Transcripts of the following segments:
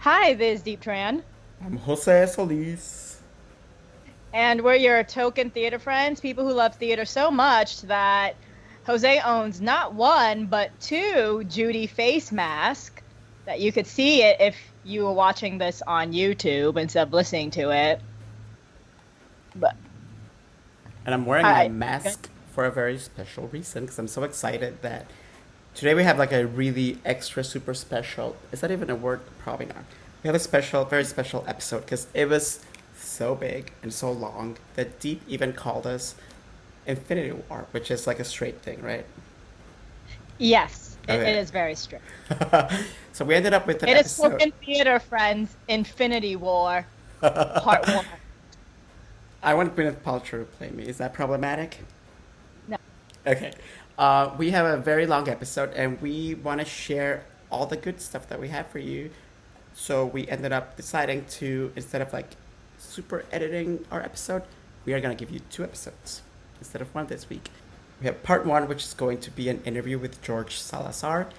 Hi, this is Deep Tran, I'm Jose Solis. and we're your token theater friends, people who love theater so much that Jose owns not one, but two Judy face masks that you could see it if you were watching this on YouTube instead of listening to it. But And I'm wearing my I, mask for a very special reason because I'm so excited that today we have like a really extra super special. Is that even a word? Probably not. We have a special, very special episode because it was so big and so long that Deep even called us Infinity War, which is like a straight thing, right? yes, it Okay. is very strict. So we ended up with an It is episode. token theater friends, Infinity War Part 1. I want Gwyneth Paltrow to play me. Is that problematic? No. Okay. We have a very long episode and we want to share all the good stuff that we have for you. So we ended up deciding to, instead of like super editing our episode, we are going to give you two episodes instead of one this week. We have part one, which is going to be an interview with George Salazar,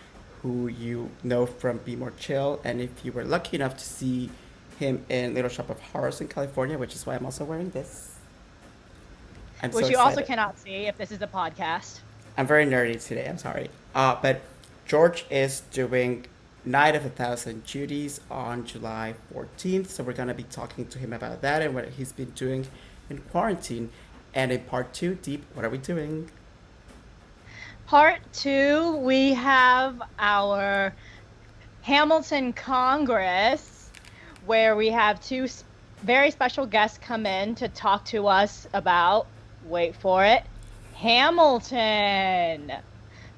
who you know from Be More Chill. And if you were lucky enough to see him in Little Shop of Horrors in California, which is why I'm also wearing this, I'm so Which you also excited. cannot see if this is a podcast. I'm very nerdy today. I'm sorry. But George is doing Night of a Thousand Duties on July 14th. So we're going to be talking to him about that and what he's been doing in quarantine. And in part two, Deep, what are we doing? Part 2, we have our Hamilton Congress, where we have two very special guests come in to talk to us about, wait for it, Hamilton.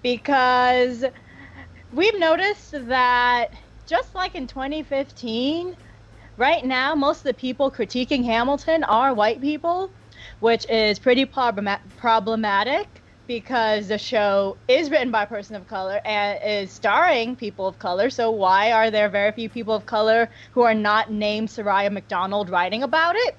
Because we've noticed that just like in 2015, right now, most of the people critiquing Hamilton are white people, which is pretty problematic because the show is written by a person of color and is starring people of color. So why are there very few people of color who are not named Soraya McDonald writing about it?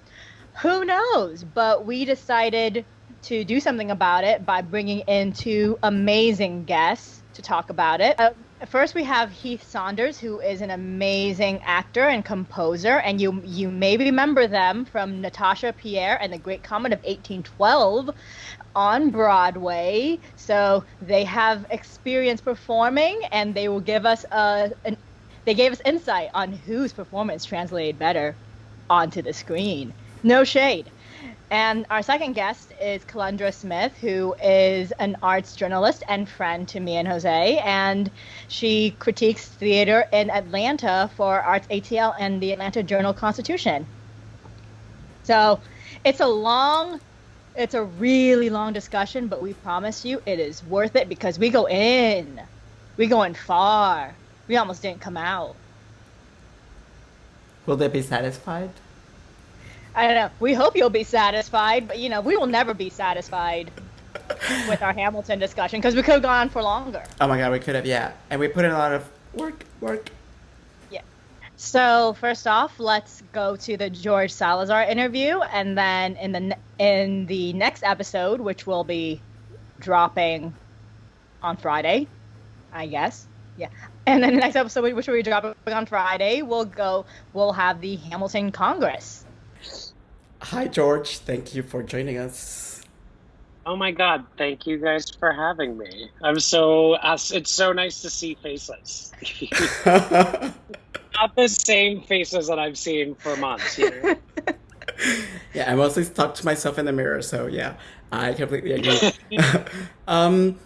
Who knows? But we decided to do something about it by bringing in two amazing guests to talk about it. First, we have Heath Saunders, who is an amazing actor and composer, and you may remember them from Natasha Pierre and the Great Comet of 1812 on Broadway. So they have experience performing, and they will give us they gave us insight on whose performance translated better onto the screen. No shade. And our second guest is Kalendra Smith, who is an arts journalist and friend to me and Jose, and she critiques theater in Atlanta for Arts ATL and the Atlanta Journal-Constitution. So it's a really long discussion, but we promise you it is worth it because we go in. We go in far. We almost didn't come out. Will they be satisfied? I don't know. We hope you'll be satisfied, but we will never be satisfied with our Hamilton discussion because we could have gone on for longer. Oh my god, we could have, yeah. And we put in a lot of work. Yeah. So first off, let's go to the George Salazar interview, and then in the next episode, which will be dropping on Friday, I guess. Yeah. And then the next episode, which will be dropping on Friday, we'll have the Hamilton Congress. Hi, George. Thank you for joining us. Oh my God, thank you guys for having me. It's so nice to see faces. Not the same faces that I've seen for months. Yeah, I mostly talk to myself in the mirror, so yeah, I completely agree. um,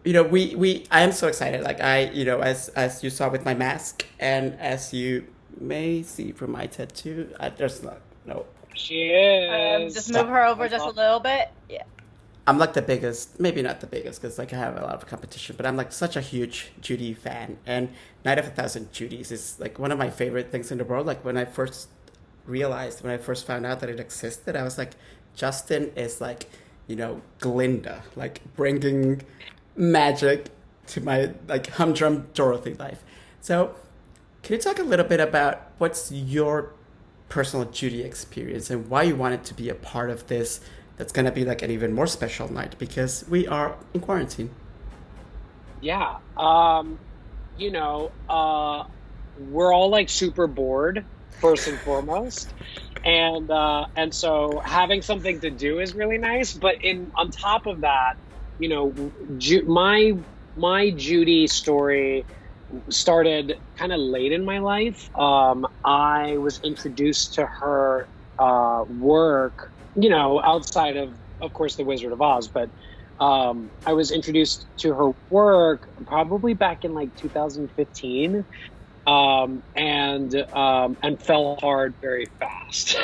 I am so excited. Like as you saw with my mask, and as you may see from my tattoo, there's not no. She is. Just move her over just a little bit. Yeah. I'm like the biggest, maybe not the biggest, because like I have a lot of competition, but I'm like such a huge Judy fan, and Night of a Thousand Judies is like one of my favorite things in the world. Like when I first found out that it existed, I was like, Justin is like, Glinda, like bringing magic to my like humdrum Dorothy life. So, can you talk a little bit about what's your personal Judy experience and why you wanted to be a part of this? That's gonna be like an even more special night because we are in quarantine. Yeah. You know, we're all like super bored first and foremost, and so having something to do is really nice. But on top of that, you know, my Judy story started kind of late in my life. I was introduced to her work, you know, outside of course, The Wizard of Oz, but I was introduced to her work probably back in like 2015, and fell hard very fast,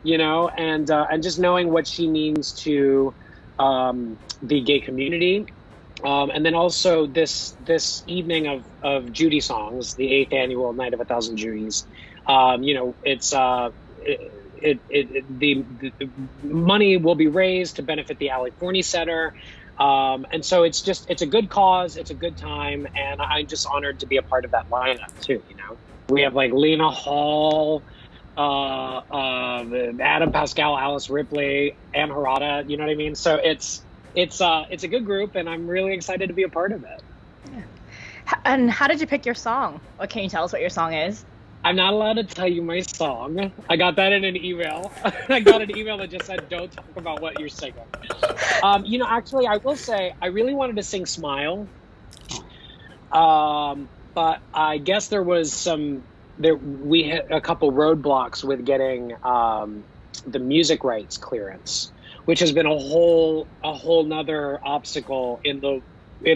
you know, and just knowing what she means to the gay community. And then also this evening of Judy songs, the 8th annual Night of a Thousand Judys. You know, it's the money will be raised to benefit the Alec Forney Center, and so it's a good cause, it's a good time, and I'm just honored to be a part of that lineup too. You know, we have like Lena Hall, Adam Pascal, Alice Ripley, Ann Harada. You know what I mean? So it's a good group, and I'm really excited to be a part of it. Yeah. And how did you pick your song? Or can you tell us what your song is? I'm not allowed to tell you my song. I got that in an email. I got an email that just said, don't talk about what you're singing. You know, actually, I will say, I really wanted to sing Smile. But I guess we hit a couple roadblocks with getting the music rights clearance, which has been a whole nother obstacle in the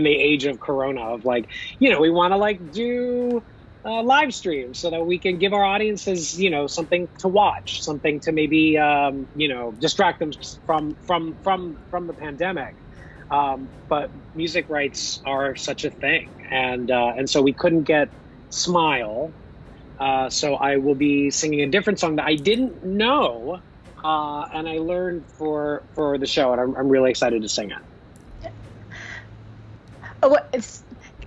age of Corona, of like, you know, we want to like do live streams so that we can give our audiences, you know, something to watch, something to maybe, you know, distract them from the pandemic. But music rights are such a thing. And so we couldn't get Smile. So I will be singing a different song that I didn't know. And I learned for the show, and I'm really excited to sing it.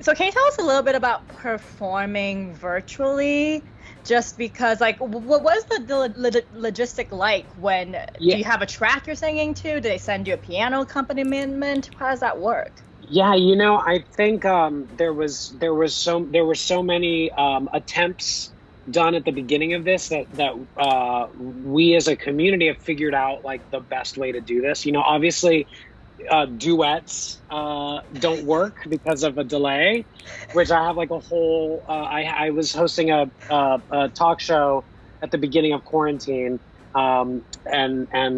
So can you tell us a little bit about performing virtually? Just because, like, what was the logistic like when do you have a track you're singing to? Do they send you a piano accompaniment? How does that work? Yeah, you know, I think there were so many attempts done at the beginning of this that we as a community have figured out like the best way to do this. You know, obviously duets don't work because of a delay, which I have like a whole I was hosting a talk show at the beginning of quarantine, and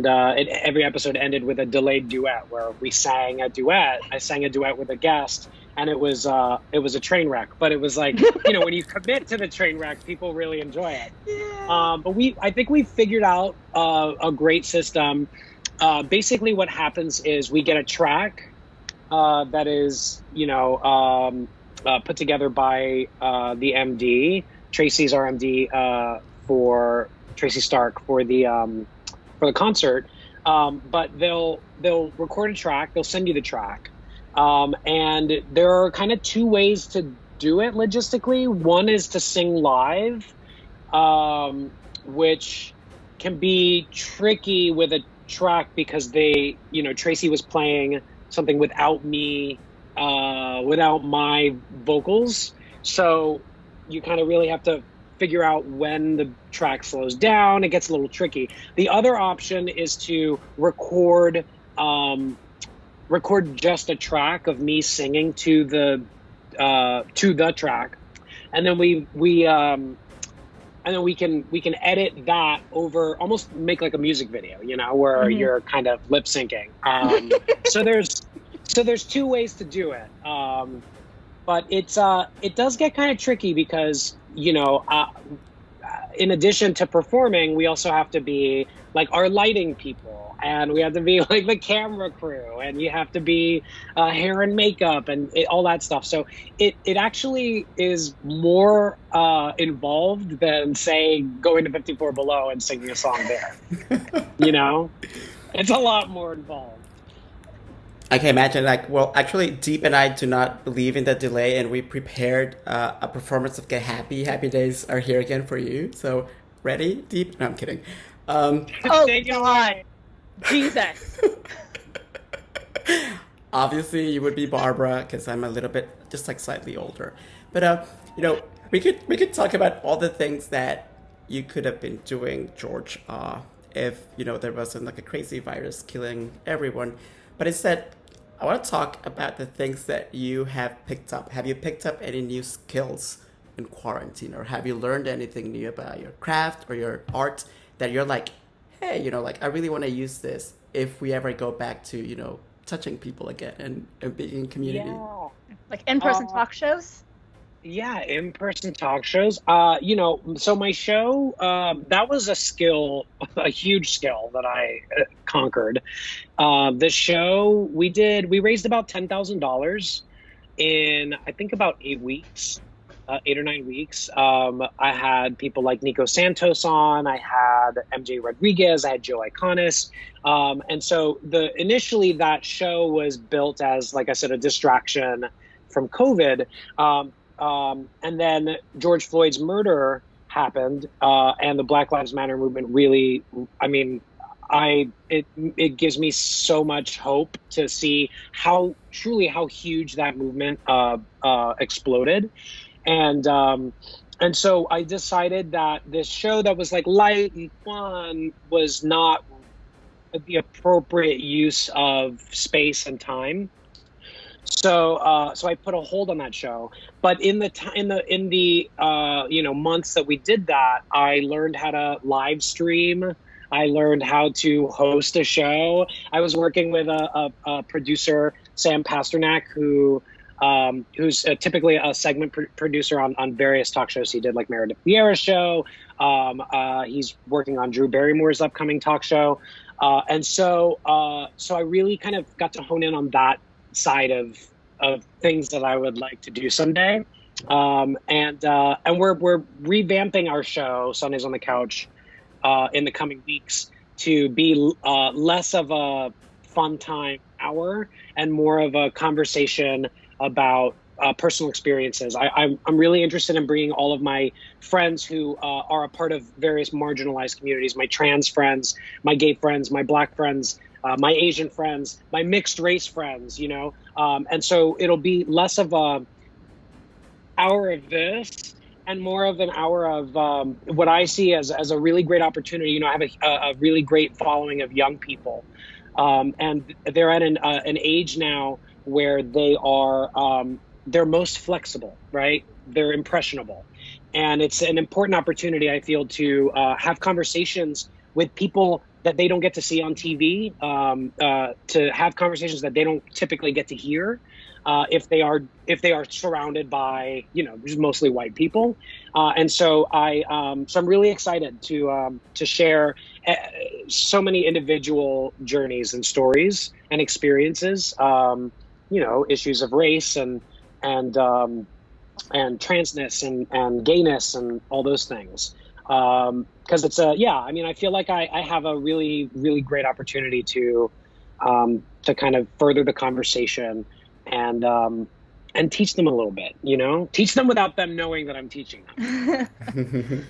every episode ended with a delayed duet where we sang a duet. I sang a duet with a guest, and it was a train wreck, but it was like, you know, when you commit to the train wreck, people really enjoy it. Yeah. But I think we figured out a great system. Basically what happens is we get a track that is, you know, put together by the MD. Tracy's our MD for Tracy Stark for the concert. But they'll record a track, they'll send you the track. And there are kind of two ways to do it logistically. One is to sing live, which can be tricky with a track because Tracy was playing something without me, without my vocals. So you kind of really have to figure out when the track slows down. It gets a little tricky. The other option is to record just a track of me singing to the track, and then we can edit that over, almost make like a music video, you know, where you're kind of lip syncing. So there's two ways to do it, but it does get kind of tricky because, you know, in addition to performing, we also have to be like our lighting people, and we have to be like the camera crew, and you have to be hair and makeup and all that stuff. So it actually is more involved than, say, going to 54 Below and singing a song there. You know, it's a lot more involved. I can imagine, like, well, actually, Deep and I do not believe in the delay, and we prepared a performance of Get Happy. Happy Days are here again for you. So, ready, Deep? No, I'm kidding. Oh, God. Jesus. Obviously, you would be Barbara, because I'm a little bit, just like slightly older. But, you know, we could talk about all the things that you could have been doing, George, if there wasn't like a crazy virus killing everyone. But instead, I want to talk about the things that you have picked up. Have you picked up any new skills in quarantine, or have you learned anything new about your craft or your art that you're like, hey, like I really want to use this if we ever go back to touching people again and being in community. Yeah. Like in-person talk shows? Yeah, in-person talk shows. So my show, that was a skill, a huge skill that I conquered. The show we raised about $10,000 in, I think, about 8 weeks, 8 or 9 weeks. I had people like Nico Santos on, I had MJ Rodriguez, I had Joe Iconis. And so initially that show was built as, like I said, a distraction from COVID. And then George Floyd's murder happened, and the Black Lives Matter movement really, it gives me so much hope to see how huge that movement exploded. And so I decided that this show that was like light and fun was not the appropriate use of space and time. So I put a hold on that show. But in the months that we did that, I learned how to live stream. I learned how to host a show. I was working with a producer, Sam Pasternak, who's typically a segment producer on various talk shows. He did like Meredith Vieira's show. He's working on Drew Barrymore's upcoming talk show. So I really kind of got to hone in on that side of things that I would like to do someday. And we're revamping our show, Sundays on the Couch, in the coming weeks to be less of a fun time hour and more of a conversation about personal experiences. I'm really interested in bringing all of my friends who are a part of various marginalized communities, my trans friends, my gay friends, my Black friends, my Asian friends, my mixed race friends, and so it'll be less of a hour of this and more of an hour of what I see as a really great opportunity. I have a really great following of young people, and they're at an age now where they are they're most flexible, right? They're impressionable, and it's an important opportunity, I feel, to have conversations with people that they don't get to see on TV, to have conversations that they don't typically get to hear, if they are surrounded by just mostly white people, and so I'm really excited to share so many individual journeys and stories and experiences, issues of race and transness and gayness and all those things. Because it's I feel like I have a really, really great opportunity to kind of further the conversation and teach them a little bit, teach them without them knowing that I'm teaching them.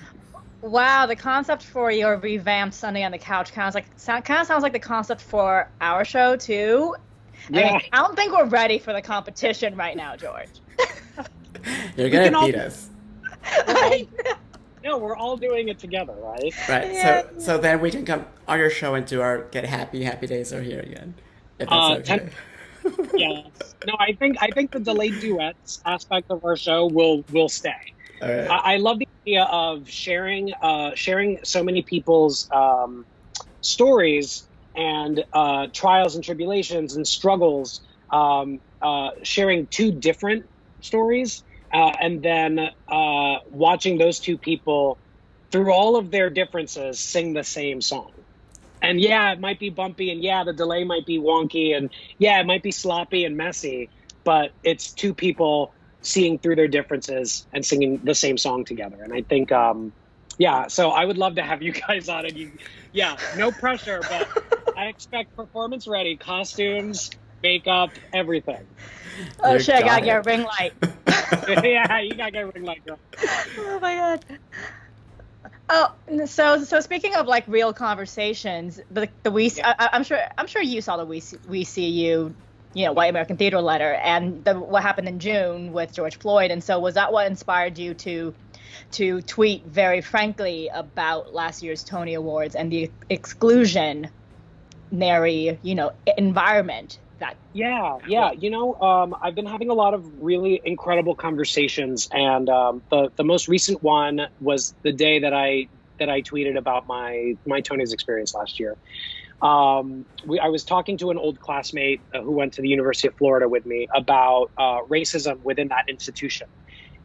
Wow, the concept for your revamped Sunday on the Couch sounds like the concept for our show too. Yeah. I don't think we're ready for the competition right now, George. You're gonna beat us. No, we're all doing it together, right? Right. Yeah. So then we can come on your show and do our Get Happy Days are here again. If that's okay. Yes. No, I think the delayed duets aspect of our show will stay. All right. I love the idea of sharing so many people's stories and trials and tribulations and struggles, sharing two different stories. And then watching those two people, through all of their differences, sing the same song. And yeah, it might be bumpy, and yeah, the delay might be wonky, and yeah, it might be sloppy and messy, but it's two people seeing through their differences and singing the same song together. And I think, so I would love to have you guys on it. No pressure, but I expect performance ready, costumes, makeup, everything. Oh shit, I gotta get a ring light. Yeah, you gotta get a ring light, girl. Oh my god. Oh, so speaking of like real conversations, I'm sure you saw the We See You White American Theater letter, and what happened in June with George Floyd. And so was that what inspired you to tweet very frankly about last year's Tony Awards and the exclusionary, environment that? Yeah. I've been having a lot of really incredible conversations, and the most recent one was the day that I tweeted about my Tony's experience last year. I was talking to an old classmate who went to the University of Florida with me about racism within that institution,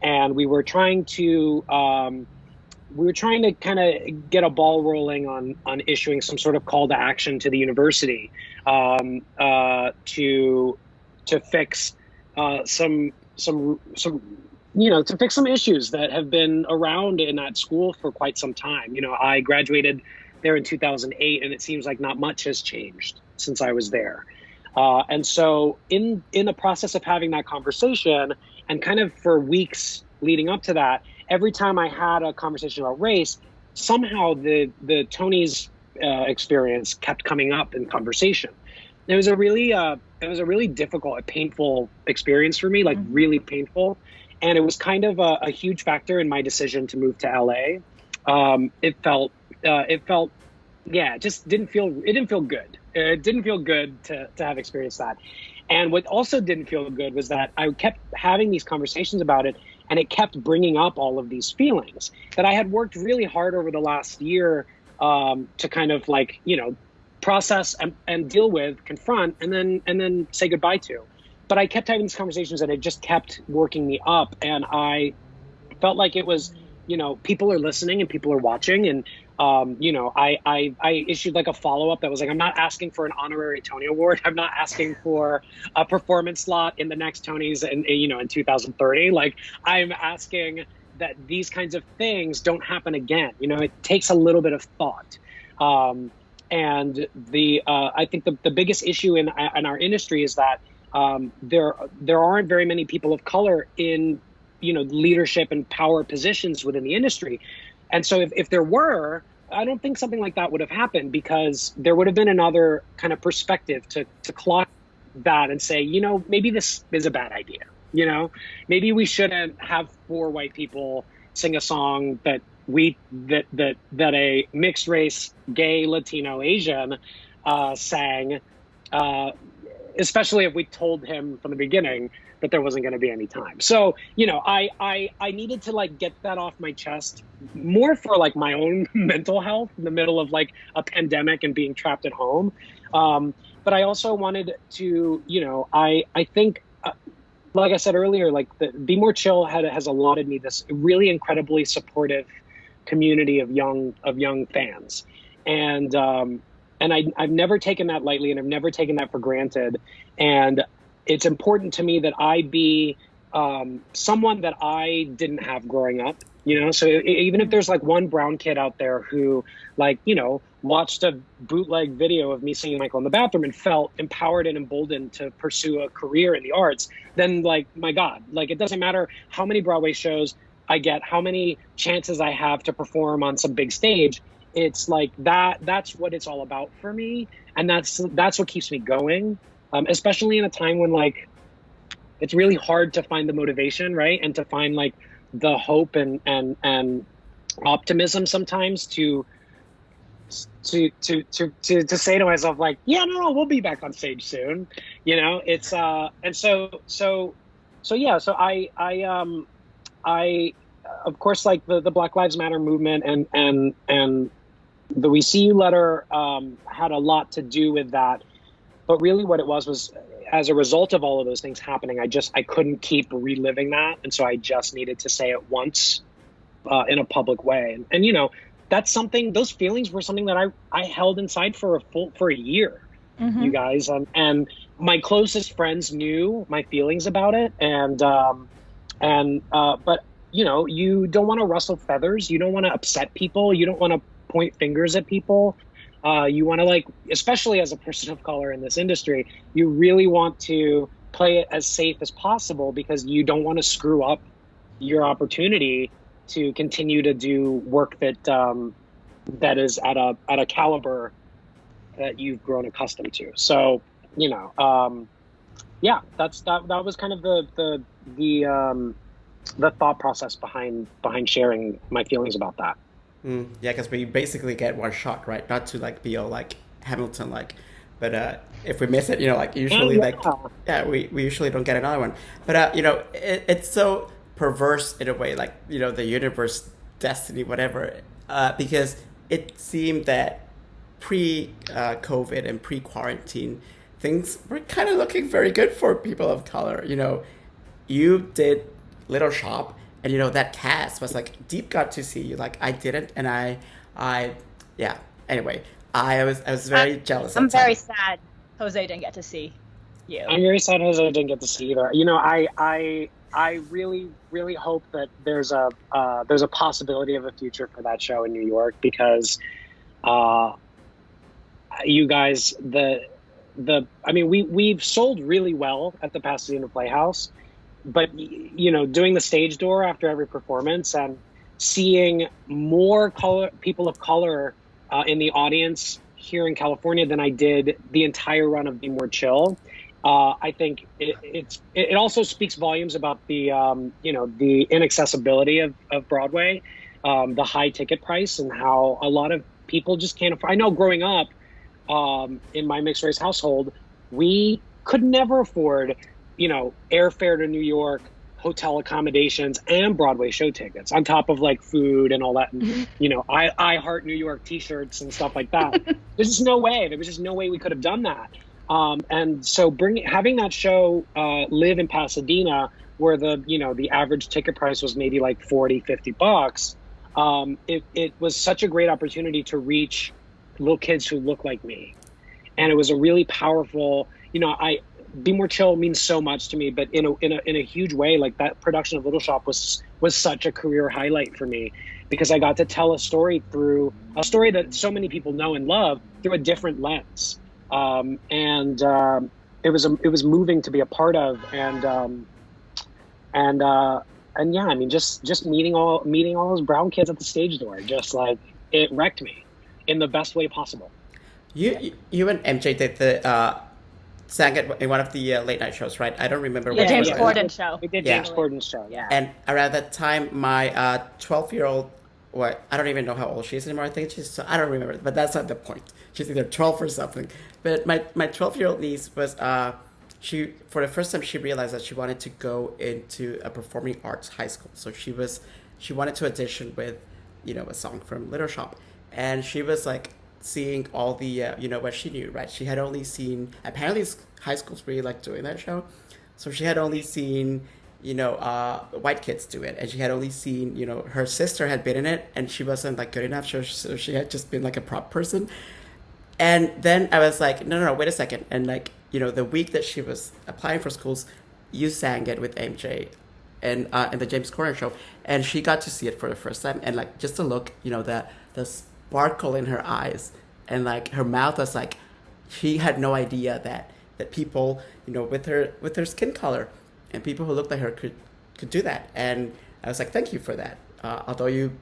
and we were trying to kind of get a ball rolling on issuing some sort of call to action to the university to fix to fix some issues that have been around in that school for quite some time. I graduated there in 2008, and it seems like not much has changed since I was there. And so in the process of having that conversation, and kind of for weeks leading up to that, every time I had a conversation about race, somehow the Tony's experience kept coming up in conversation. It was a really difficult, a painful experience for me, like really painful. And it was kind of a huge factor in my decision to move to LA. It felt, it didn't feel good. It didn't feel good to have experienced that. And what also didn't feel good was that I kept having these conversations about it, and it kept bringing up all of these feelings that I had worked really hard over the last year to kind of process and deal with, confront, and then say goodbye to. But I kept having these conversations, and it just kept working me up. And I felt like it was, people are listening and people are watching. And, I issued like a follow-up that was like, I'm not asking for an honorary Tony Award. I'm not asking for a performance slot in the next Tonys in 2030. Like, I'm asking that these kinds of things don't happen again. It takes a little bit of thought. And I think the biggest issue in our industry is that there aren't very many people of color in leadership and power positions within the industry. And so if there were, I don't think something like that would have happened, because there would have been another kind of perspective to clock that and say, maybe this is a bad idea. Maybe we shouldn't have 4 white people sing a song that a mixed race, gay, Latino, Asian sang, especially if we told him from the beginning that there wasn't going to be any time. So, I needed to get that off my chest, more for my own mental health in the middle of a pandemic and being trapped at home. But I also wanted to, I think, like I said earlier, the Be More Chill has allotted me this really incredibly supportive community of young fans. And I've never taken that lightly, and I've never taken that for granted. And it's important to me that I be someone that I didn't have growing up, so even if there's one brown kid out there who watched a bootleg video of me singing Michael in the bathroom and felt empowered and emboldened to pursue a career in the arts, then my God, it doesn't matter how many Broadway shows I get, how many chances I have to perform on some big stage. It's that's what it's all about for me. And that's what keeps me going. Especially in a time when it's really hard to find the motivation, right? And to find the hope and optimism sometimes to say to myself yeah, no, we'll be back on stage soon. It's and so I of course the Black Lives Matter movement and the We See You letter had a lot to do with that. But really what it was as a result of all of those things happening, I couldn't keep reliving that. And so I just needed to say it once in a public way. And that's something, those feelings were something that I held inside for a year, you guys. And my closest friends knew my feelings about it. But you don't want to rustle feathers. You don't want to upset people. You don't want to point fingers at people. You want to especially as a person of color in this industry, you really want to play it as safe as possible, because you don't want to screw up your opportunity to continue to do work that is at a caliber that you've grown accustomed to. So, yeah, that was kind of the thought process behind sharing my feelings about that. Yeah, because we basically get one shot, right? Not to like be all like Hamilton like, but if we miss it, like And usually like yeah, yeah, we usually don't get another one. But it's so perverse in a way, like the universe, destiny, whatever, because it seemed that pre-COVID and pre-quarantine things were kind of looking very good for people of color. You did Little Shop, and that cast was like deep got to see you. Like I didn't, and I, yeah. Anyway, I was very jealous at I'm the time. very sad Jose didn't get to see you. I'm very sad Jose didn't get to see either. I really hope that there's a possibility of a future for that show in New York, because uh, you guys, I mean, we've sold really well at the Pasadena Playhouse, but doing the stage door after every performance and seeing more people of color in the audience here in California than I did the entire run of Be More Chill. I think it also speaks volumes about the inaccessibility of Broadway, the high ticket price, and how a lot of people just can't afford. I know growing up in my mixed race household, we could never afford airfare to New York, hotel accommodations, and Broadway show tickets, on top of like food and all that. And, I Heart New York T-shirts and stuff like that. There's just no way. There was just no way we could have done that. And so having that show live in Pasadena, where the average ticket price was maybe like $40-50, it was such a great opportunity to reach little kids who look like me. And it was a really powerful, Be More Chill means so much to me, but in a huge way, like that production of Little Shop was such a career highlight for me, because I got to tell a story that so many people know and love through a different lens. And it was moving to be a part of, and yeah, I mean, just meeting all those brown kids at the stage door, just like, it wrecked me in the best way possible. You and MJ did the sang it in one of the late night shows, right? I don't remember The which James one. Corden show. We did Yeah. James Corden's show, yeah. And around that time, my 12-year-old, I don't even know how old she is anymore. I think I don't remember, but that's not the point. She's either 12 or something. But my 12-year-old niece was, she, for the first time, she realized that she wanted to go into a performing arts high school. So she wanted to audition with, a song from Little Shop. And she was like seeing all the, what she knew, right? She had only seen, apparently high schools really like doing that show. So she had only seen, white kids do it. And she had only seen, her sister had been in it, and she wasn't like good enough. So she had just been like a prop person. And then I was like, no, wait a second. And like, the week that she was applying for schools, you sang it with MJ and in the James Corden show. And she got to see it for the first time. And like, just to look, the sparkle in her eyes, and like her mouth was like, she had no idea that people, with her skin color and people who looked like her could do that. And I was like, thank you for that. Although you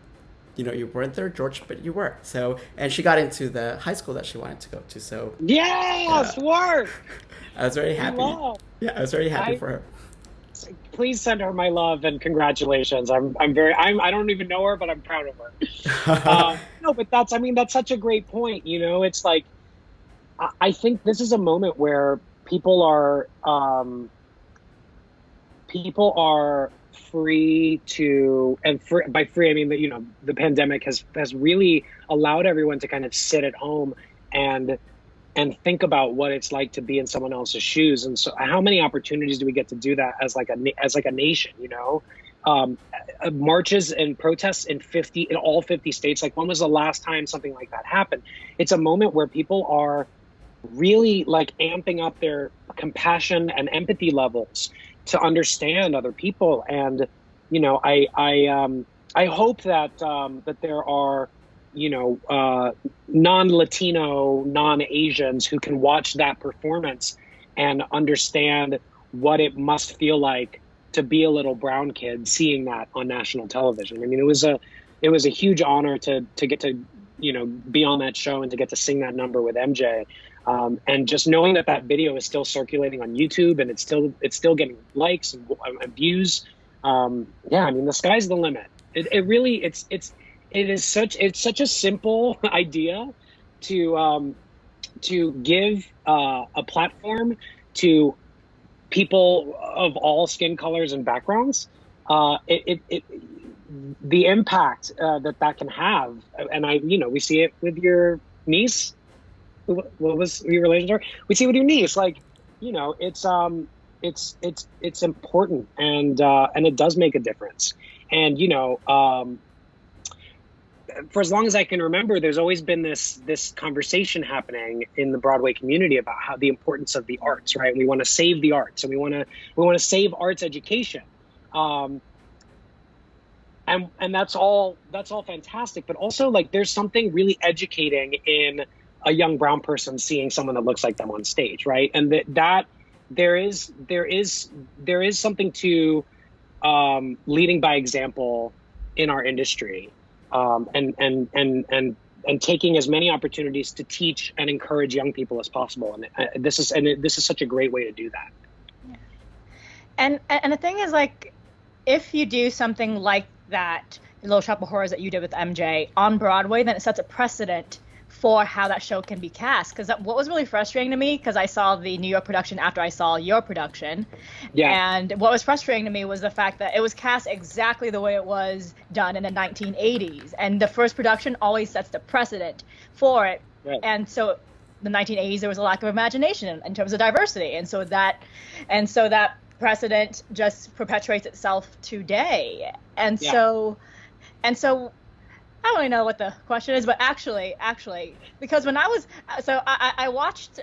weren't there, George, but you were. So, and she got into the high school that she wanted to go to. So Yes, work. I was very happy. Yeah, I was very happy for her. Please send her my love and congratulations. I don't even know her, but I'm proud of her. No, but that's such a great point. It's like, I think this is a moment where people are free to, and by free I mean that the pandemic has really allowed everyone to kind of sit at home and think about what it's like to be in someone else's shoes. And so how many opportunities do we get to do that as like a nation? Marches and protests in all 50 states. Like, when was the last time something like that happened? It's a moment where people are really like amping up their compassion and empathy levels to understand other people. And I hope that that there are non-Latino, non-Asians who can watch that performance and understand what it must feel like to be a little brown kid seeing that on national television. I mean, it was a huge honor to get to be on that show and to get to sing that number with MJ. And just knowing that that video is still circulating on YouTube and it's still getting likes and views. Yeah, I mean, the sky's the limit. It's such a simple idea to give a platform to people of all skin colors and backgrounds. The impact that can have, and we see it with your niece. What was your relationship? We see it with your niece. Like, it's important, and it does make a difference. And for as long as I can remember, there's always been this conversation happening in the Broadway community about how the importance of the arts, right? We want to save the arts, and we want to save arts education. And that's all fantastic, but also, like, there's something really educating in a young brown person seeing someone that looks like them on stage, right? And that there is something to leading by example in our industry, and taking as many opportunities to teach and encourage young people as possible. And this is such a great way to do that. Yeah. And the thing is, like, if you do something like that, Little Shop of Horrors that you did with MJ on Broadway, then it sets a precedent for how that show can be cast. Because what was really frustrating to me, because I saw the New York production after I saw your production, and what was frustrating to me was the fact that it was cast exactly the way it was done in the 1980s, and the first production always sets the precedent for it. Right. And so the 1980s, there was a lack of imagination in terms of diversity, and so that precedent just perpetuates itself today. And so I don't really know what the question is, but actually, because when I watched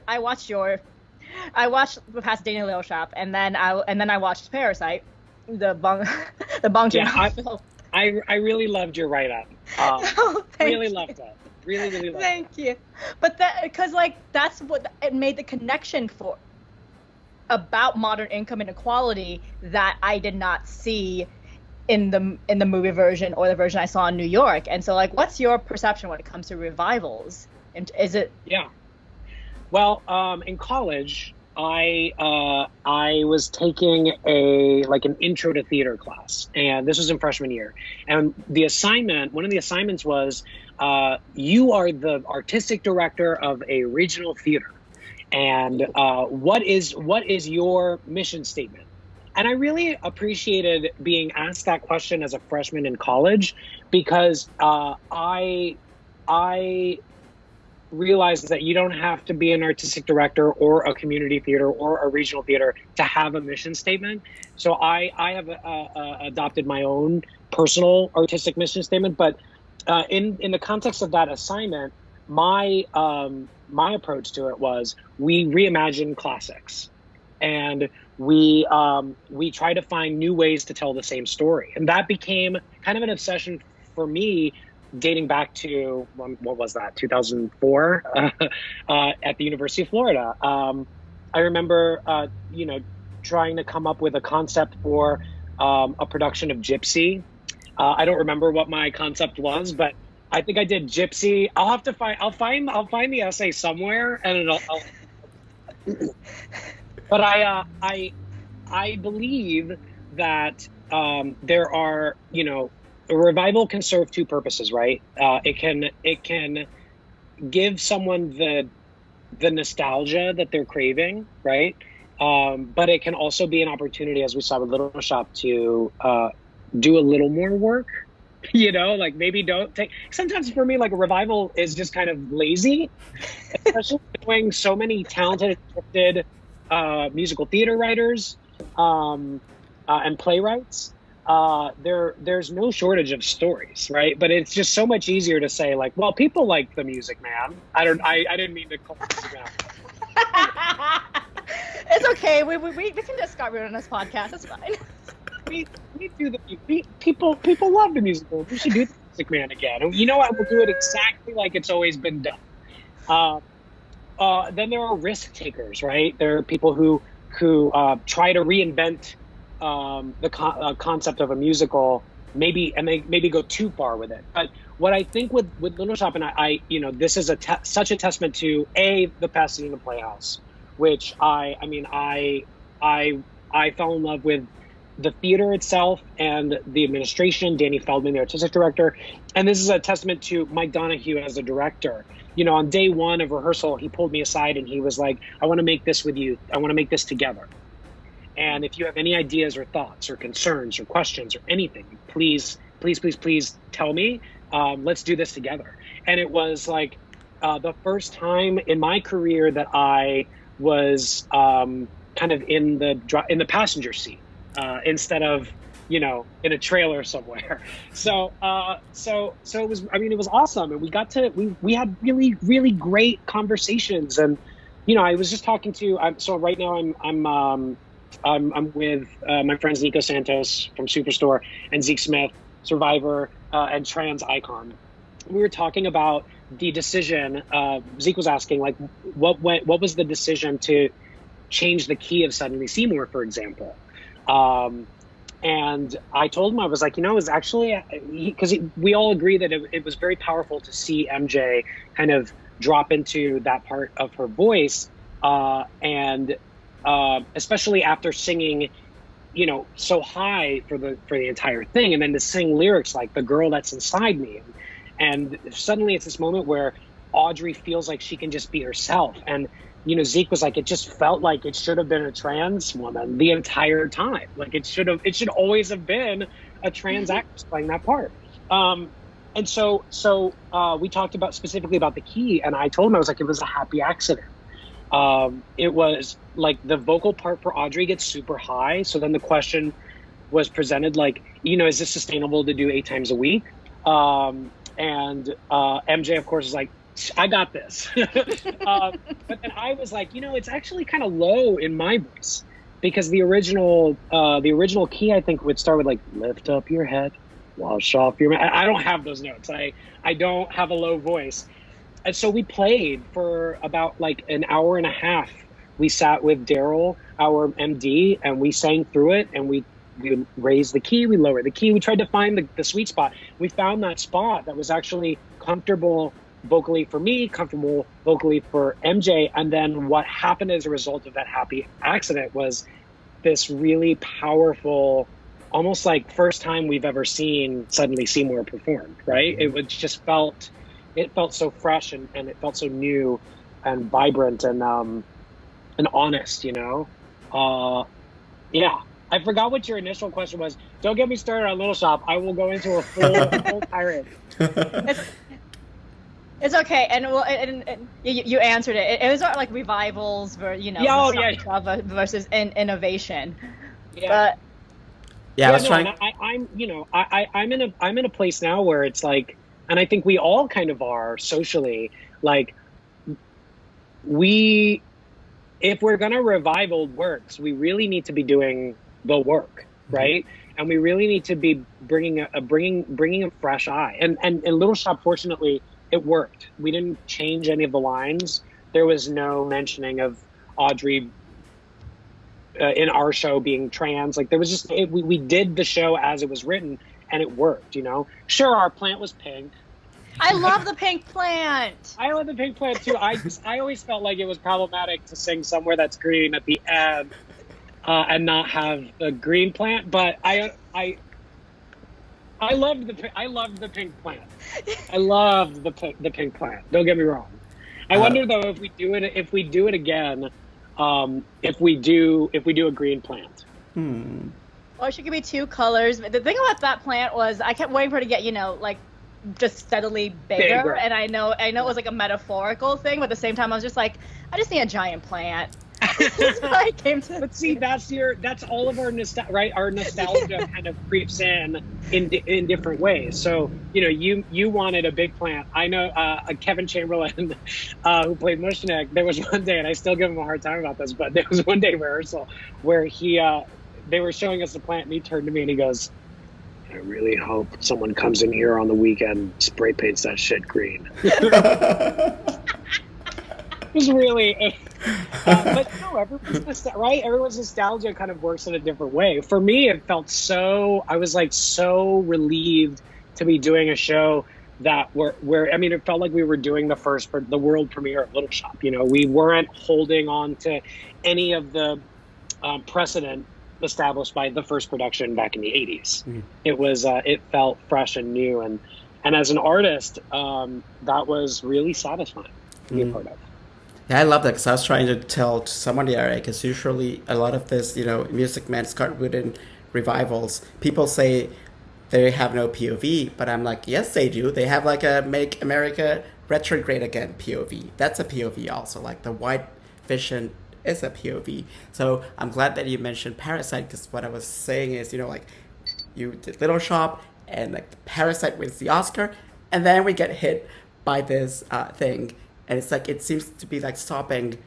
the Pasadena Little Shop, and then I watched Parasite, the Bong Joon-ho film. I really loved your write-up. Really loved it. Really loved it. Thank you. But because that's what it made the connection for about modern income inequality that I did not see in the movie version or the version I saw in New York. And so, like, what's your perception when it comes to revivals? And is it? Yeah. Well, in college, I was taking an intro to theater class, and this was in freshman year. And one of the assignments was, you are the artistic director of a regional theater, and what is your mission statement? And I really appreciated being asked that question as a freshman in college, because I realized that you don't have to be an artistic director or a community theater or a regional theater to have a mission statement. So I have adopted my own personal artistic mission statement. But in the context of that assignment, my approach to it was, we reimagine classics, and we try to find new ways to tell the same story. And that became kind of an obsession for me, dating back to, what was that, 2004, at the University of Florida. I remember, trying to come up with a concept for a production of Gypsy. I don't remember what my concept was, but I think I did Gypsy. I'll find the essay somewhere, and but I believe that there are, a revival can serve two purposes, right? It can give someone the nostalgia that they're craving, right? But it can also be an opportunity, as we saw with Little Shop, to do a little more work. Maybe don't take. Sometimes for me, like, a revival is just kind of lazy, especially knowing so many talented, gifted musical theater writers and playwrights. There's no shortage of stories, right? But it's just so much easier to say, like, well, people like the music, man. I didn't mean to call music out. It's okay. We can just got rid on this podcast. It's fine. We do people love the musical. We should do the Music Man again. You know what? We'll do it exactly like it's always been done. Then there are risk takers, right? There are people who try to reinvent the concept of a musical, maybe go too far with it. But what I think with Little Shop, and I you know, this is such a testament to the Pasadena Playhouse, which I fell in love with the theater itself and the administration, Danny Feldman, the artistic director. And this is a testament to Mike Donahue as a director. You know, on day one of rehearsal, he pulled me aside and he was like, I want to make this with you. I want to make this together. And if you have any ideas or thoughts or concerns or questions or anything, please tell me. Let's do this together. And it was like the first time in my career that I was kind of in the passenger seat. Instead of, you know, in a trailer somewhere. So it was, I mean, it was awesome. And we had really, really great conversations. And, you know, I was just talking to, so right now I'm with my friends Nico Santos from Superstore and Zeke Smith, Survivor, and Trans Icon. We were talking about the decision, Zeke was asking, like, what was the decision to change the key of Suddenly Seymour, for example? And I told him, I was like, you know, it was actually, because we all agree that it was very powerful to see MJ kind of drop into that part of her voice. And especially after singing, you know, so high for the entire thing. And then to sing lyrics like The Girl That's Inside Me. And suddenly it's this moment where Audrey feels like she can just be herself. And you know, Zeke was like, it just felt like it should have been a trans woman the entire time. Like it should always have been a trans actress playing that part. And so we talked specifically about the key, and I told him, I was like, it was a happy accident. It was like the vocal part for Audrey gets super high. So then the question was presented like, you know, is this sustainable to do 8 times a week? And MJ, of course, is like, I got this. But then I was like, you know, it's actually kind of low in my voice, because the original key, I think, would start with like, lift up your head, wash off your I don't have those notes. I don't have a low voice. And so we played for about like an hour and a half. We sat with Daryl, our MD, and we sang through it, and we raised the key, we lowered the key. We tried to find the sweet spot. We found that spot that was actually comfortable vocally for me, comfortable vocally for MJ. And then what happened as a result of that happy accident was this really powerful, almost like first time we've ever seen Suddenly Seymour performed, right? It felt so fresh, and it felt so new and vibrant and honest, you know? Yeah. I forgot what your initial question was. Don't get me started on Little Shop. I will go into a full tirade. It's okay, and you answered it. It was sort of like revivals, you know, versus innovation. Yeah. But yeah, I was trying. I'm in a place now where it's like, and I think we all kind of are socially, like, if we're gonna revive old works, we really need to be doing the work, right? And we really need to be bringing a fresh eye. And Little Shop, fortunately, it worked. We didn't change any of the lines. There was no mentioning of Audrey in our show being trans. Like, there was just, we did the show as it was written, and it worked, you know? Sure, our plant was pink. I love the pink plant. I love the pink plant too. I always felt like it was problematic to sing Somewhere That's Green at the end and not have the green plant, but I loved the pink plant. I loved the pink plant. Don't get me wrong. I wonder though if we do it again, if we do a green plant. Or she could be 2 colors. The thing about that plant was I kept waiting for her to get, you know, like just steadily bigger. And I know it was like a metaphorical thing, but at the same time I was just like, I just need a giant plant. That's what I came to. But see, that's all of our right? Our nostalgia kind of creeps in different ways. So, you know, you wanted a big plant. I know Kevin Chamberlain, who played Mushnick, there was one day, and I still give him a hard time about this, but there was one day rehearsal where they were showing us the plant, and he turned to me and he goes, I really hope someone comes in here on the weekend, spray paints that shit green. It was really, but no, everyone's nostalgia kind of works in a different way. For me, it felt I was like so relieved to be doing a show that where I mean, it felt like we were doing the world premiere of Little Shop. You know, we weren't holding on to any of the precedent established by the first production back in the 80s. It was it felt fresh and new, and as an artist, that was really satisfying to be a part of. Yeah, I love that because I was trying to tell to someone the other because usually a lot of this, Music Man, Scott Wooden revivals, people say they have no POV, but I'm like, yes, they do. They have like a Make America Retrograde Again POV. That's a POV also. Like the white vision is a POV. So I'm glad that you mentioned Parasite because what I was saying is, like you did Little Shop and like Parasite wins the Oscar, and then we get hit by this thing, and it's like it seems to be like stopping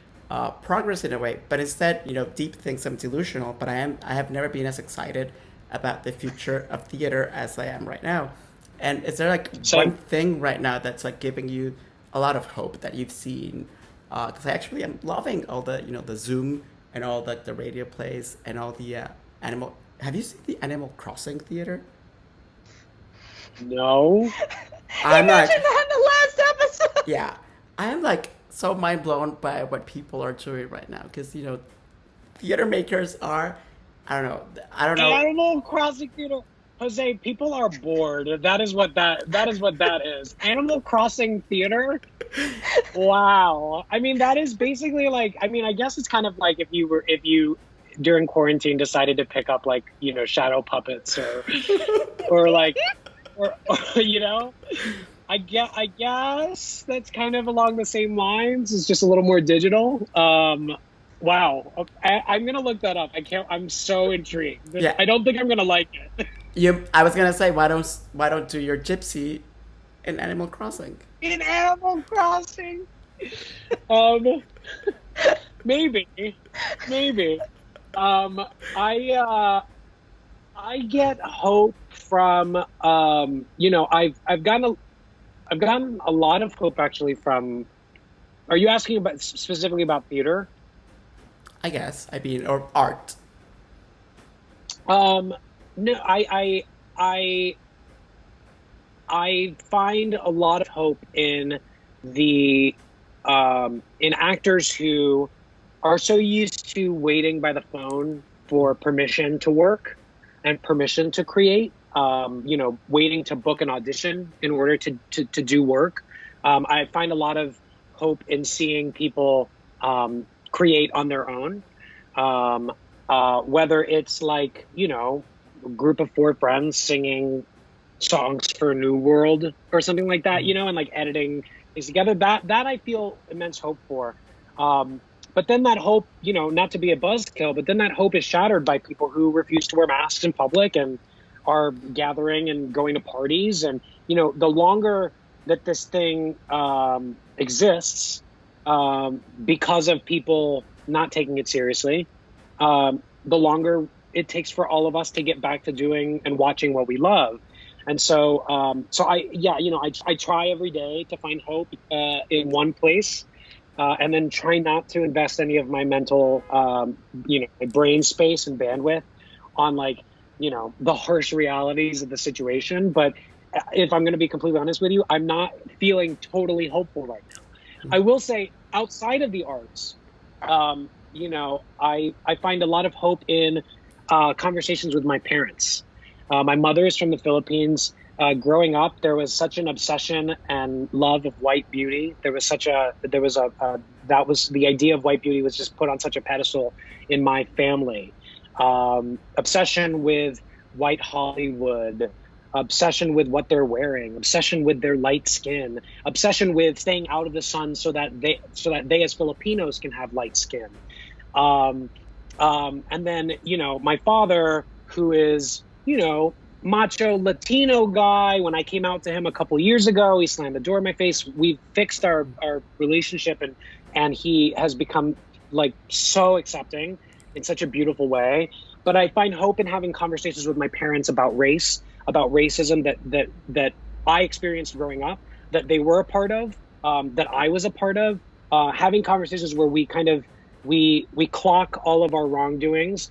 progress in a way. But instead, Deep thinks I'm delusional, but I have never been as excited about the future of theater as I am right now. And is there like one thing right now that's like giving you a lot of hope that you've seen? Because I actually am loving all the the Zoom and all the radio plays and all the animal. Have you seen the Animal Crossing theater? No. I mentioned that in the last episode. Yeah, I am like so mind blown by what people are doing right now because theater makers are. I don't know. Animal Crossing theater, Jose. People are bored. That is what that is. Animal Crossing theater. Wow. I mean, that is basically like. I mean, I guess it's kind of like if you during quarantine decided to pick up like shadow puppets or like or I guess that's kind of along the same lines. It's just a little more digital. Wow, I'm gonna look that up. I'm so intrigued. Yeah. I don't think I'm gonna like it. I was gonna say, why don't do your gypsy in Animal Crossing? In Animal Crossing, maybe. I get hope from I've gotten a lot of hope actually from. Are you asking about specifically about theater? I guess. I mean, or art. No, I find a lot of hope in the in actors who are so used to waiting by the phone for permission to work and permission to create. Waiting to book an audition in order to do work. I find a lot of hope in seeing people create on their own, whether it's like a group of 4 friends singing songs for a new world or something like that, and like editing things together. That I feel immense hope for. But then that hope, not to be a buzzkill, but then that hope is shattered by people who refuse to wear masks in public and are gathering and going to parties. And the longer that this thing exists, because of people not taking it seriously, the longer it takes for all of us to get back to doing and watching what we love. And so, I try every day to find hope in one place, and then try not to invest any of my mental, brain space and bandwidth on the harsh realities of the situation. But if I'm going to be completely honest with you, I'm not feeling totally hopeful right now. I will say, outside of the arts, I find a lot of hope in conversations with my parents. My mother is from the Philippines. Growing up, there was such an obsession and love of white beauty. The idea of white beauty was just put on such a pedestal in my family. Obsession with white Hollywood, obsession with what they're wearing, obsession with their light skin, obsession with staying out of the sun so that they as Filipinos can have light skin. And then, my father, who is, macho Latino guy. When I came out to him a couple years ago, he slammed the door in my face. We fixed our relationship, and he has become so accepting in such a beautiful way. But I find hope in having conversations with my parents about race, about racism that I experienced growing up, that they were a part of, that I was a part of, having conversations where we clock all of our wrongdoings.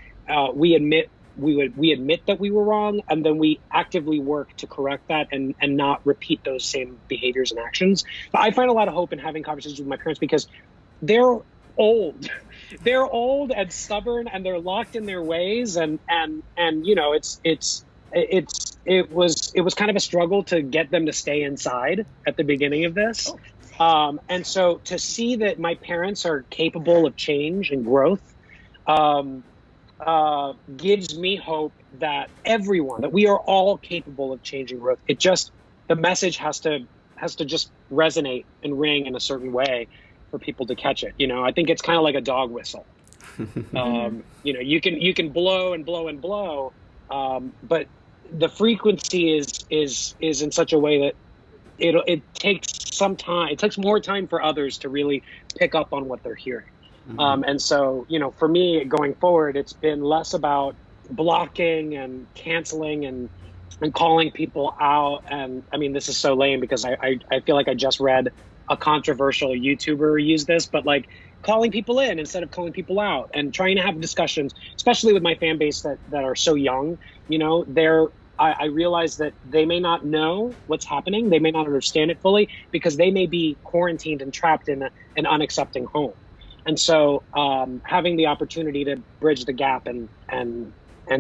We admit we admit that we were wrong, and then we actively work to correct that and not repeat those same behaviors and actions. But I find a lot of hope in having conversations with my parents because they're old. They're old and stubborn, and they're locked in their ways, and you know, it was kind of a struggle to get them to stay inside at the beginning of this. And so to see that my parents are capable of change and growth gives me hope that that we are all capable of change and growth. The message has to just resonate and ring in a certain way for people to catch it. You know, I think it's kind of like a dog whistle. You know, you can blow and blow and blow, but the frequency is in such a way that it takes some time. It takes more time for others to really pick up on what they're hearing. And so, you know, for me going forward, it's been less about blocking and canceling and calling people out. And I mean, this is so lame because I feel like I just read a controversial YouTuber use this, but like calling people in instead of calling people out and trying to have discussions, especially with my fan base that are so young. You know, I realize that they may not know what's happening. They may not understand it fully because they may be quarantined and trapped in an unaccepting home. And so having the opportunity to bridge the gap and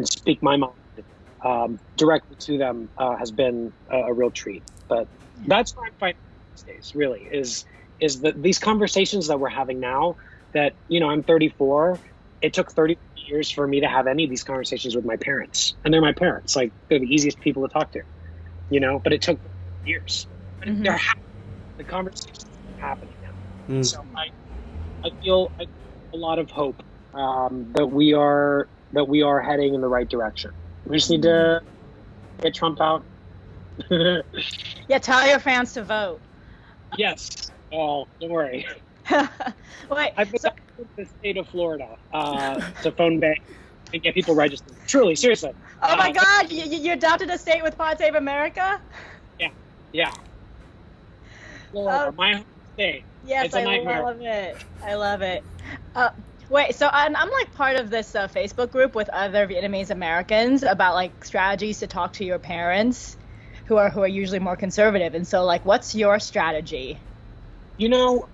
speak my mind directly to them has been a real treat. But that's what I'm fighting these days, really, is that these conversations that we're having now that, you know, I'm 34, it took 30 years for me to have any of these conversations with my parents. And they're my parents. Like, they're the easiest people to talk to, you know, but it took years. But they're happening. The conversations are happening now. So I feel a lot of hope that we are heading in the right direction. We just need to get Trump out. Yeah, tell your fans to vote. Yes. Oh, don't worry. Wait, I've been to the state of Florida to phone bank and get people registered. Truly, seriously. Oh my God, you adopted a state with Pod Save America? Yeah. Florida, my home state. Yes, I love it. Wait, so I'm like part of this Facebook group with other Vietnamese Americans about like strategies to talk to your parents who are usually more conservative. And so like, what's your strategy? You know,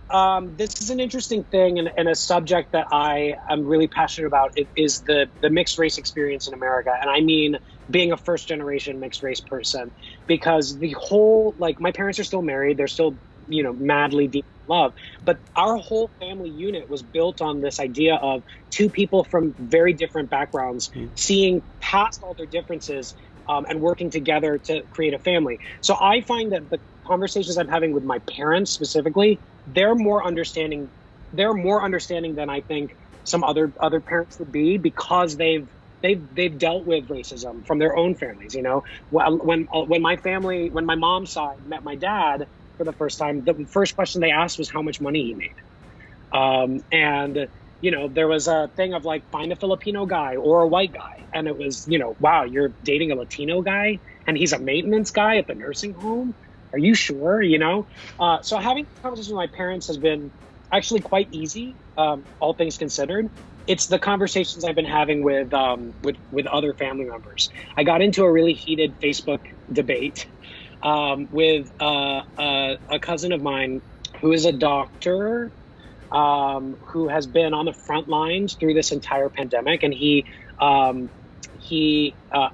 this is an interesting thing and a subject that I am really passionate about. It is the mixed race experience in America. And I mean, being a first generation mixed race person, because the whole, like, my parents are still married. They're still, you know, madly deep in love. But our whole family unit was built on this idea of two people from very different backgrounds seeing past all their differences and working together to create a family. So I find that the conversations I'm having with my parents specifically, they're more understanding than I think some other parents would be, because they've dealt with racism from their own families. You know, when my mom's side met my dad for the first time, the first question they asked was how much money he made. And, you know, there was a thing of like, find a Filipino guy or a white guy. And it was, you know, wow, you're dating a Latino guy and he's a maintenance guy at the nursing home? Are you sure? You know? So having conversations with my parents has been actually quite easy, all things considered. It's the conversations I've been having with other family members. I got into a really heated Facebook debate with a cousin of mine who is a doctor, who has been on the front lines through this entire pandemic, and he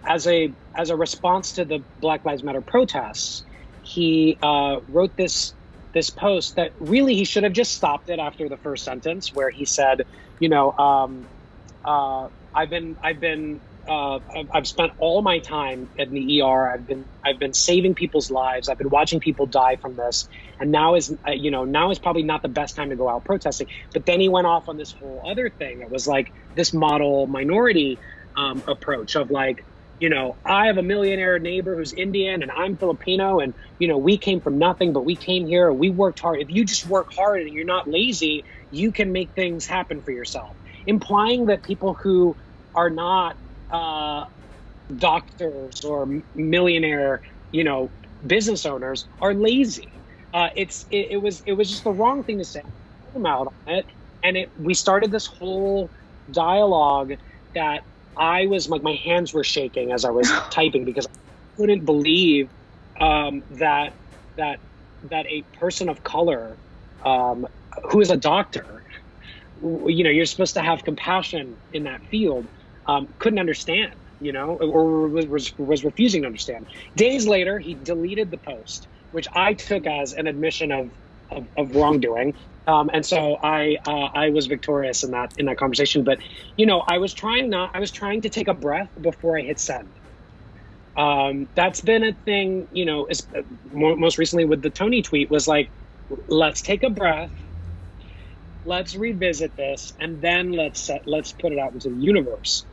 as a response to the Black Lives Matter protests, he wrote this post that really he should have just stopped it after the first sentence, where he said, you know, I've spent all my time in the ER. I've been saving people's lives. I've been watching people die from this, and now is probably not the best time to go out protesting. But then he went off on this whole other thing that was like this model minority approach of like, you know, I have a millionaire neighbor who's Indian and I'm Filipino, and, you know, we came from nothing, but we came here and we worked hard. If you just work hard and you're not lazy, you can make things happen for yourself. Implying that people who are not doctors or millionaire, you know, business owners are lazy. It was just the wrong thing to say. I'm out on it, and we started this whole dialogue that I was like, my hands were shaking as I was typing because I couldn't believe that that a person of color who is a doctor, you're supposed to have compassion in that field, couldn't understand, or was refusing to understand. Days later, he deleted the post, which I took as an admission of wrongdoing. And so I was victorious in that conversation. But I was trying to take a breath before I hit send. That's been a thing, most recently with the Tony tweet, was like, let's take a breath, let's revisit this, and then let's put it out into the universe,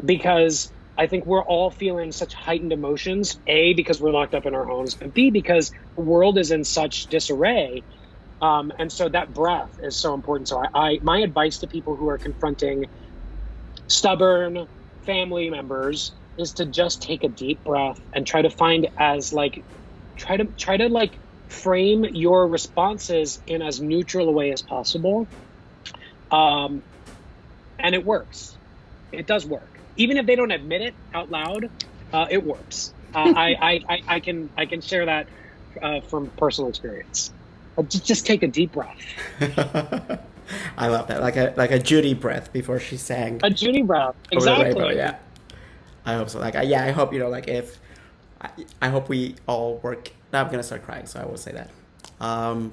because I think we're all feeling such heightened emotions. A, because we're locked up in our homes, and B, because the world is in such disarray. And so that breath is so important. So my advice to people who are confronting stubborn family members is to just take a deep breath and try to find try to frame your responses in as neutral a way as possible. And it works. It does work. Even if they don't admit it out loud, it works. I can share that from personal experience. Just take a deep breath. I love that, like a Judy breath before she sang. A Judy breath, exactly. Rainbow, yeah. I hope so. I hope if I hope we all work. Now I'm gonna start crying, so I will say that. No,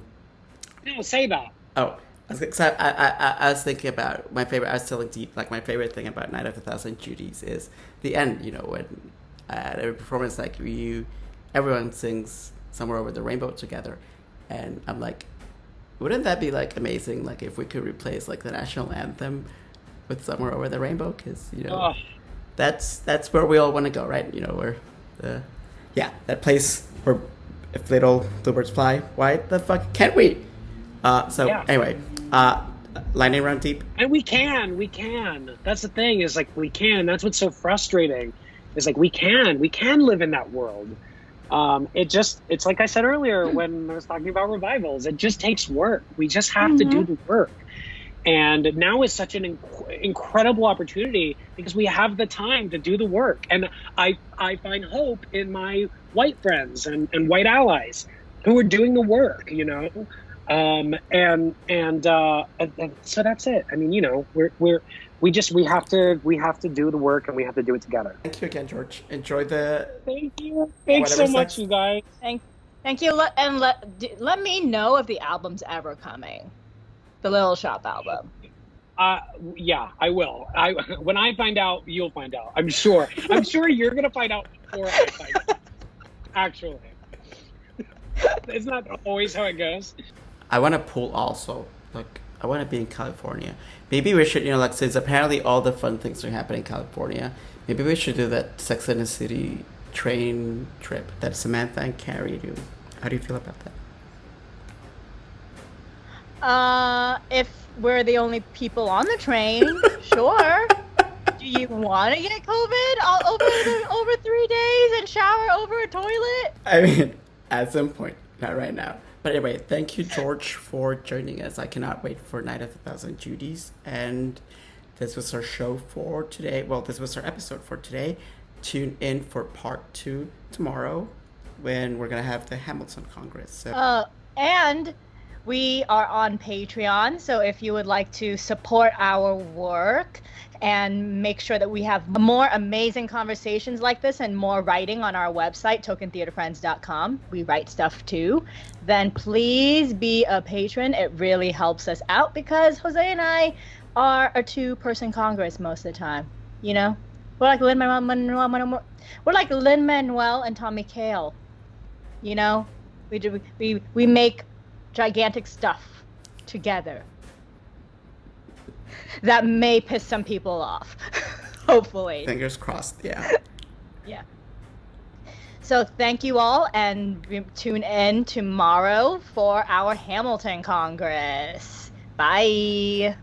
say that. Oh, I was thinking about my favorite. I was telling Deep, like, my favorite thing about Night of a Thousand Judies is the end. When at every performance, everyone sings Somewhere Over the Rainbow together. And I'm like, wouldn't that be amazing? If we could replace the national anthem with Somewhere Over the Rainbow, because that's where we all want to go, right? Where that place where if little bluebirds fly, why the fuck can't we? Anyway, lightning round, Deep. And we can. That's the thing, is we can. That's what's so frustrating, is we can live in that world. It's like I said earlier when I was talking about revivals, it just takes work. We just have to do the work. And now is such an incredible opportunity because we have the time to do the work. And I find hope in my white friends and white allies who are doing the work, and so that's it. I mean, we have to do the work, and we have to do it together. Thank you again, George. Enjoy the. Thank you. Thanks so much, you guys. Thank you. Let me know if the album's ever coming. The Little Shop album. Yeah, I will. When I find out, you'll find out. I'm sure you're gonna find out before I find out. Actually, it's not always how it goes. I want to pull also. I want to be in California. Maybe we should, since apparently all the fun things are happening in California, maybe we should do that Sex and the City train trip that Samantha and Carrie do. How do you feel about that? If we're the only people on the train, sure. Do you want to get COVID over 3 days and shower over a toilet? I mean, at some point, not right now. But anyway, thank you, George, for joining us. I cannot wait for Night of a Thousand Judies. And this was our show for today. Well, this was our episode for today. Tune in for part 2 tomorrow when we're going to have the Hamilton Congress. So. And we are on Patreon. So if you would like to support our work and make sure that we have more amazing conversations like this and more writing on our website, tokentheaterfriends.com. We write stuff too. Then please be a patron. It really helps us out because Jose and I are a 2-person Congress most of the time. We're like Lin-Manuel. We're like Lin-Manuel and Tommy Kail. We make gigantic stuff together that may piss some people off. Hopefully. Fingers crossed, yeah. Yeah. So thank you all, and tune in tomorrow for our Hamilton Congress. Bye.